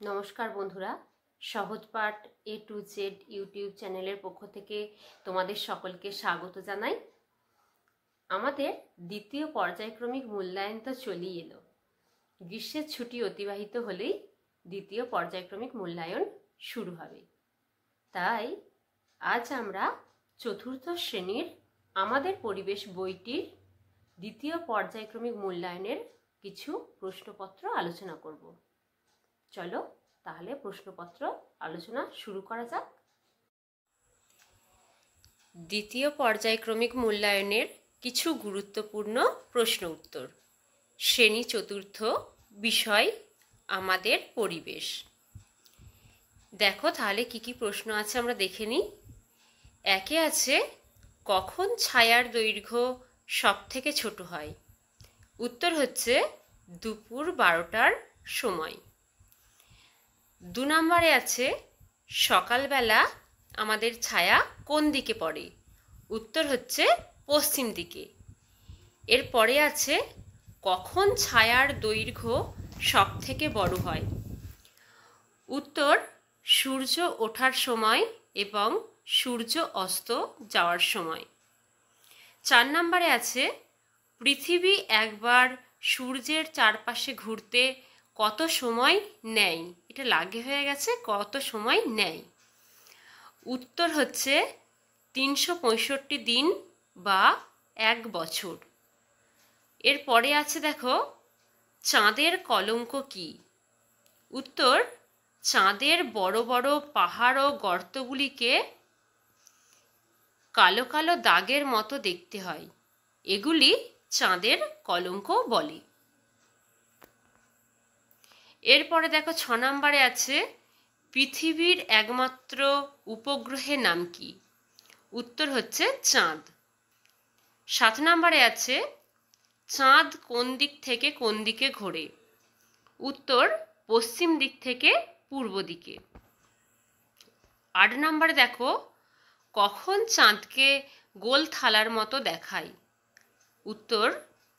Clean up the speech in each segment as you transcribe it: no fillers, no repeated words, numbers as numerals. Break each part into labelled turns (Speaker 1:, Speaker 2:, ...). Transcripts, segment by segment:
Speaker 1: নমস্কার বন্ধুরা, সহজ পাঠ A to Z ইউটিউব চ্যানেলের পক্ষ থেকে তোমাদের সকলকে স্বাগত জানাই। আমাদের দ্বিতীয় পর্যায়ক্রমিক মূল্যায়ন তো চলেই এলো। গ্রীষ্মের ছুটি অতিবাহিত হলেই দ্বিতীয় পর্যায়ক্রমিক মূল্যায়ন শুরু হবে। তাই আজ আমরা চতুর্থ শ্রেণীর আমাদের পরিবেশ বইটির দ্বিতীয় পর্যায়ক্রমিক মূল্যায়নের কিছু প্রশ্নপত্র আলোচনা করব। চলো তাহলে প্রশ্নপত্র আলোচনা শুরু করা যাক। দ্বিতীয় পর্যায়ক্রমিক মূল্যায়নের কিছু গুরুত্বপূর্ণ প্রশ্ন উত্তর। শ্রেণী চতুর্থ, বিষয় আমাদের পরিবেশ। দেখো তাহলে কি কি প্রশ্ন আছে আমরা দেখে নিই। একে আছে, কখন ছায়ার দৈর্ঘ্য সব থেকে ছোট হয়? উত্তর হচ্ছে দুপুর 12টার সময়। 2 নম্বরে আছে, সকালবেলা আমাদের ছায়া কোন দিকে পড়ে? উত্তর হচ্ছে পশ্চিম দিকে। এরপরে আছে, কখন ছায়ার দৈর্ঘ্য সব থেকে বড় হয়? উত্তর সূর্য ওঠার সময় এবং সূর্য অস্ত যাওয়ার সময়। 4 নম্বরে আছে, পৃথিবী একবার সূর্যের চারপাশে ঘুরতে কত সময় নেয়? এটা লাগে হয়ে গেছে, কত সময় নেয়? উত্তর হচ্ছে 365 দিন বা 1 বছর। এরপরে আছে দেখো, চাঁদের কলঙ্ক কি? উত্তর চাঁদের বড় বড় পাহাড় ও গর্তগুলিকে কালো কালো দাগের মতো দেখতে হয়, এগুলি চাঁদের কলঙ্ক বলে। এরপরে দেখো 6 নম্বরে আছে, পৃথিবীর একমাত্র উপগ্রহের নাম কি? উত্তর হচ্ছে চাঁদ। 7 নম্বরে আছে, চাঁদ কোন দিক থেকে কোন দিকে ঘোরে? উত্তর পশ্চিম দিক থেকে পূর্ব দিকে। 8 নম্বরে দেখো, কখন চাঁদকে গোল থালার মতো দেখায়? উত্তর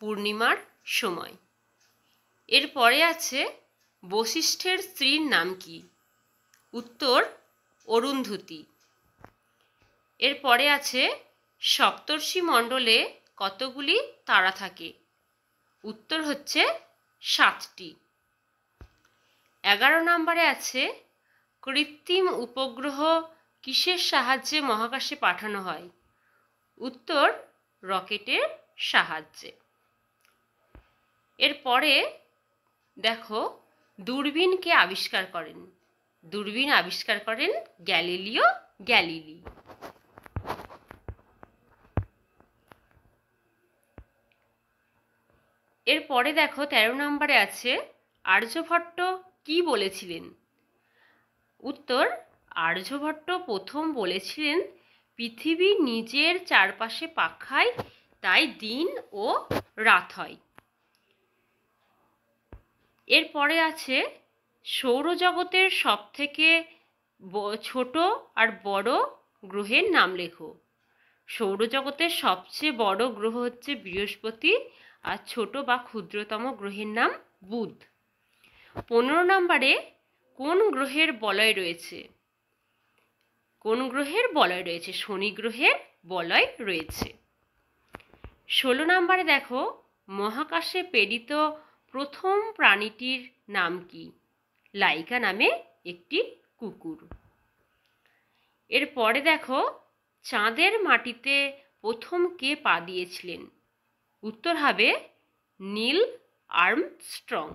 Speaker 1: পূর্ণিমার সময়। এরপরে আছে, বশিষ্ঠের স্ত্রীর নাম কি? উত্তর অরুন্ধতী। এরপরে আছে, সপ্তর্ষি মণ্ডলে কতগুলি তারা থাকে? উত্তর হচ্ছে 7টি। 11 নম্বরে আছে, কৃত্রিম উপগ্রহ কিসের সাহায্যে মহাকাশে পাঠানো হয়? উত্তর রকেটের সাহায্যে। এরপরে দেখো, দূরবীন কে আবিষ্কার করেন? দূরবীন আবিষ্কার করেন গ্যালিলিও গ্যালিলি। এরপরে দেখো 13 নম্বরে আছে, আর্যভট্ট কি বলেছিলেন? উত্তর আর্যভট্ট প্রথম বলেছিলেন, পৃথিবী নিজের চারপাশে পাক খায়, তাই দিন ও রাত হয়। এরপরে আছে, সৌরজগতের সব থেকে ছোট আর বড় গ্রহের নাম লেখো। সৌরজগতের সবচেয়ে বড় গ্রহ হচ্ছে বৃহস্পতি, আর ছোট বা ক্ষুদ্রতম গ্রহের নাম বুধ। 15 নম্বরে কোন গ্রহের বলয় রয়েছে? কোন গ্রহের বলয় রয়েছে? শনি গ্রহের বলয় রয়েছে। 16 নম্বরে দেখো, মহাকাশে প্রেরিত প্রথম প্রাণীটির নাম কি? লাইকা নামে একটি কুকুর। এরপরে দেখো, চাঁদের মাটিতে প্রথম কে পা দিয়েছিলেন? উত্তর হবে নীল আর্মস্ট্রং।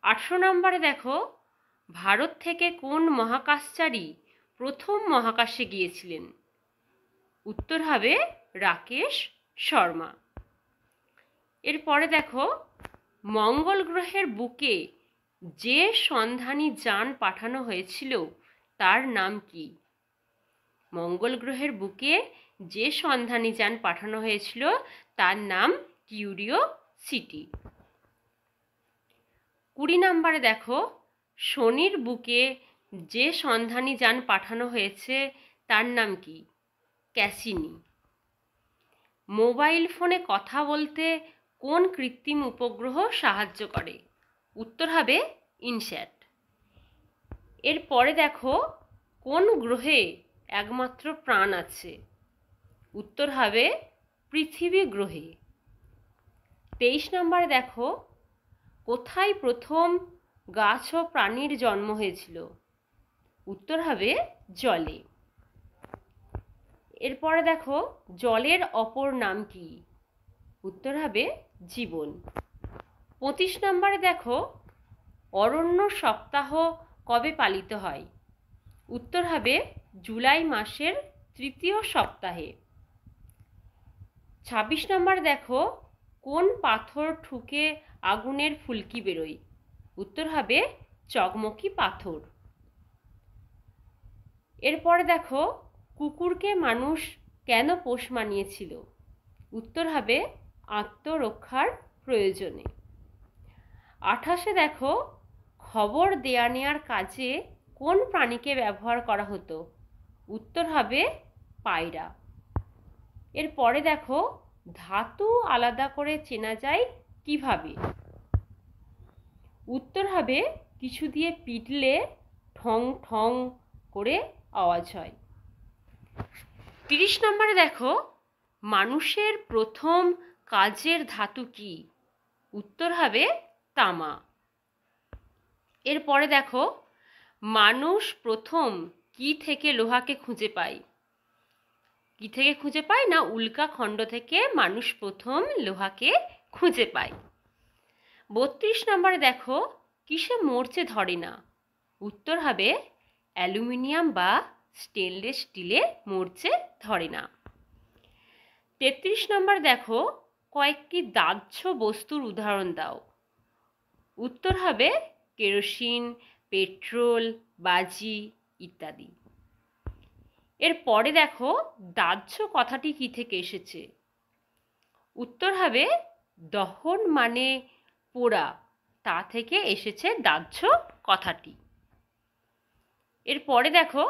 Speaker 1: 18 নম্বরে দেখো, ভারত থেকে কোন মহাকাশচারী প্রথম মহাকাশে গিয়েছিলেন? উত্তর হবে রাকেশ শর্মা। এরপরে দেখো, মঙ্গল গ্রহের বুকে যে সন্ধানী যান পাঠানো হয়েছিল তার নাম কি? মঙ্গল গ্রহের বুকে যে সন্ধানী যান পাঠানো হয়েছিল তার নাম কিউরিওসিটি। 20 নম্বরে দেখো, শনির বুকে যে সন্ধানী যান পাঠানো হয়েছে তার নাম কি? ক্যাসিনি। মোবাইল ফোনে কথা বলতে কোন কৃত্রিম উপগ্রহ সাহায্য করে? উত্তর হবে ইনস্যাট। এরপরে দেখো কোন গ্রহে একমাত্র প্রাণ আছে? উত্তর হবে পৃথিবী গ্রহে। 23 নম্বরে দেখো কোথায় প্রথম গাছ ও প্রাণীর জন্ম হয়েছিল? উত্তর হবে জলে। এরপরে দেখো জলের অপর নাম কি? উত্তর হবে জীবন। 25 নম্বরে দেখো অরণ্য সপ্তাহ কবে পালিত হয়? উত্তর হবে জুলাই মাসের 3য় সপ্তাহে। 26 নম্বর দেখো কোন পাথর ঠুকে আগুনের ফুলকি বেরোয়? উত্তর হবে চকমকি পাথর। এরপরে দেখো কুকুরকে মানুষ কেন পোষ মানিয়েছিল? উত্তর হবে আত্মরক্ষার প্রয়োজনে। 28 দেখো খবর দেয়া নেয়ার কাজে কোন প্রাণীকে ব্যবহার করা হতো? উত্তর হবে পায়রা। এরপরে দেখো ধাতু আলাদা করে চেনা যায় কিভাবে? উত্তর হবে কিছু দিয়ে পিটলে ঠং ঠং করে আওয়াজ হয়। 30 নম্বরে দেখো মানুষের প্রথম কাজের ধাতু কি? উত্তর হবে তামা। এরপরে দেখো মানুষ প্রথম কি থেকে লোহাকে খুঁজে পায়? কি থেকে খুঁজে পায় না উল্কা খণ্ড থেকে মানুষ প্রথম লোহাকে খুঁজে পায়। 32 নম্বরে দেখো কিসে মরচে ধরে না? উত্তর হবে অ্যালুমিনিয়াম বা স্টেনলেস স্টিলে মরচে ধরে না। 33 নম্বর দেখো কয়েকটি দাহ্য বস্তুর উদাহরণ দাও। উত্তর হবে কেরোসিন, পেট্রোল, বাজি ইত্যাদি। এরপরে দেখো দাহ্য কথাটি কি থেকে এসেছে? উত্তর হবে দহন মানে পোড়া, তা থেকে এসেছে দাহ্য কথাটি। এরপরে দেখো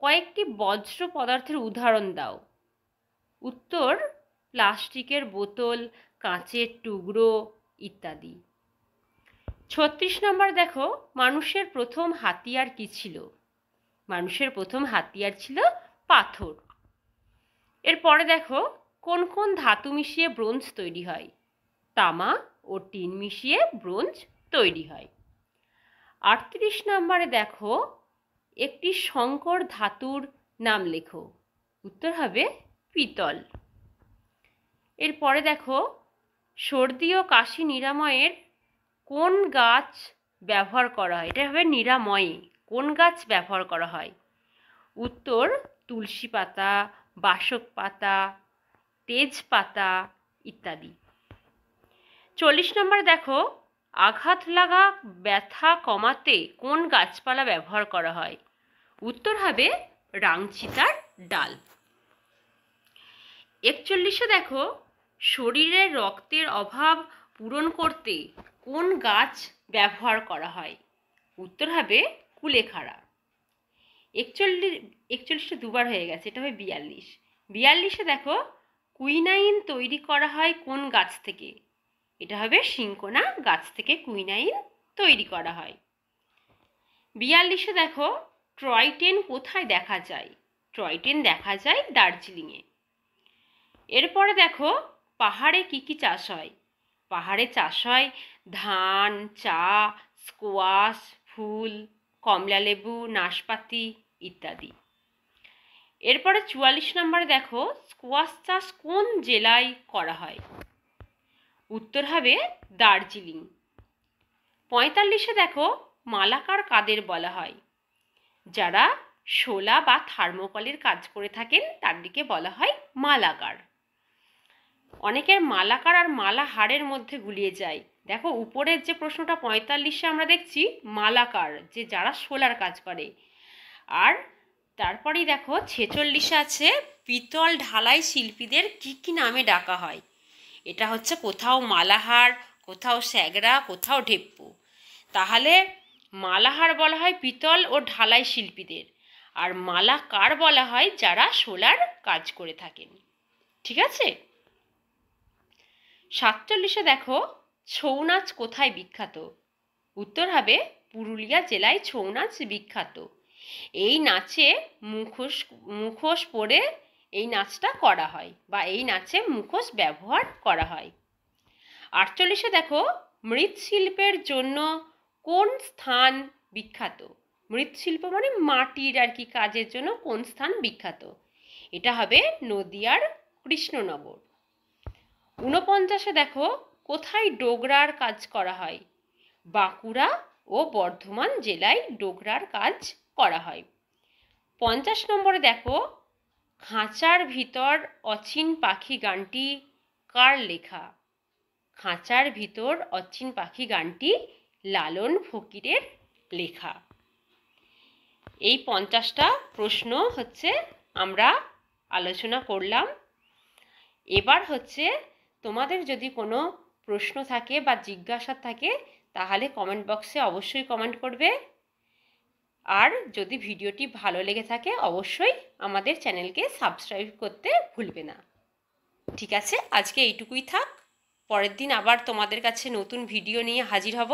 Speaker 1: কয়েকটি বজ্র পদার্থের উদাহরণ দাও। উত্তর প্লাস্টিকের বোতল, কাঁচের টুকরো ইত্যাদি। 36 নম্বর দেখো মানুষের প্রথম হাতিয়ার কি ছিল? মানুষের প্রথম হাতিয়ার ছিল পাথর। এরপরে দেখো কোন কোন ধাতু মিশিয়ে ব্রোঞ্জ তৈরি হয়? তামা ও টিন মিশিয়ে ব্রোঞ্জ তৈরি হয়। 38 নম্বরে দেখো একটি সংকর ধাতুর নাম লেখো। উত্তর হবে পিতল। এরপরে দেখো সর্দি ও কাশি নিরাময়ের কোন গাছ ব্যবহার করা হয়? এটা হবে নিরাময়ে কোন গাছ ব্যবহার করা হয়? উত্তর তুলসী পাতা, বাসক পাতা, তেজপাতা ইত্যাদি। 40 নম্বর দেখো আঘাত লাগা ব্যথা কমাতে কোন গাছপালা ব্যবহার করা হয়? উত্তর হবে রাংচিতার ডাল। 41 দেখো শরীরের রক্তের অভাব পূরণ করতে কোন গাছ ব্যবহার করা হয়? উত্তর হবে কুলেখাড়া। 41 দুবার হয়ে গেছে, এটা হবে 42। 42 দেখো কুইনাইন তৈরি করা হয় কোন গাছ থেকে? এটা হবে সিনকোনা গাছ থেকে কুইনাইন তৈরি করা হয়। 42 দেখো ট্রয়টেন কোথায় দেখা যায়? ট্রয়টেন দেখা যায় দার্জিলিংয়ে। এরপরে দেখো পাহাড়ে কি কি চাষ হয়? পাহাড়ে চাষ হয় ধান, চা, স্কোয়াশ, ফুল, কমলালেবু, নাশপাতি ইত্যাদি। এরপরে 44 নম্বরে দেখো স্কোয়াশ চাষ কোন জেলায় করা হয়? উত্তর হবে দার্জিলিং। 45 দেখো মালাকার কাদের বলা হয়? যারা শোলা বা থার্মোকলের কাজ করে থাকেন তাদেরকে বলা হয় মালাকার। অনেকের মালাকার আর মালাহারের মধ্যে গুলিয়ে যায়। দেখো উপরের যে প্রশ্নটা 45 আমরা দেখছি মালাকার, যে যারা শোলার কাজ করে, আর তারপরেই দেখো 46 আছে পিতল ঢালাই শিল্পীদের কি কি নামে ডাকা হয়? এটা হচ্ছে কোথাও মালাহার, কোথাও স্যাগরা, কোথাও ঢেপ্পু। তাহলে মালাহার বলা হয় পিতল ও ঢালাই শিল্পীদের, আর মালাকার বলা হয় যারা শোলার কাজ করে থাকেন। ঠিক আছে। 47 দেখো ছৌ নাচ কোথায় বিখ্যাত? উত্তর হবে পুরুলিয়া জেলায় ছৌ নাচ বিখ্যাত। এই নাচে মুখোশ পরে এই নাচটা করা হয় বা এই নাচে মুখোশ ব্যবহার করা হয়। 48 দেখো, মৃৎশিল্পের জন্য কোন স্থান বিখ্যাত? মৃৎশিল্প মানে মাটির আর কি কাজের জন্য কোন স্থান বিখ্যাত? এটা হবে নদিয়ার কৃষ্ণনগর। 49 দেখো, কোথায় ডোগরার কাজ করা হয়? বাঁকুড়া ও বর্ধমান জেলায় ডোগরার কাজ করা হয়। 50 নম্বরে দেখো, খাঁচার ভিতর অচিন পাখি গানটি কার লেখা? খাঁচার ভিতর অচিন পাখি গানটি লালন ফকিরের লেখা। এই 50টা প্রশ্ন হচ্ছে আমরা আলোচনা করলাম। এবার হচ্ছে তোমাদের যদি কোনো প্রশ্ন থাকে বা জিজ্ঞাসা থাকে তাহলে কমেন্ট বক্সে অবশ্যই কমেন্ট করবে। আর যদি ভিডিওটি ভালো লেগে থাকে অবশ্যই আমাদের চ্যানেলকে সাবস্ক্রাইব করতে ভুলবে না। ঠিক আছে, আজকে এইটুকুই থাক। পরের দিন আবার তোমাদের কাছে নতুন ভিডিও নিয়ে হাজির হব।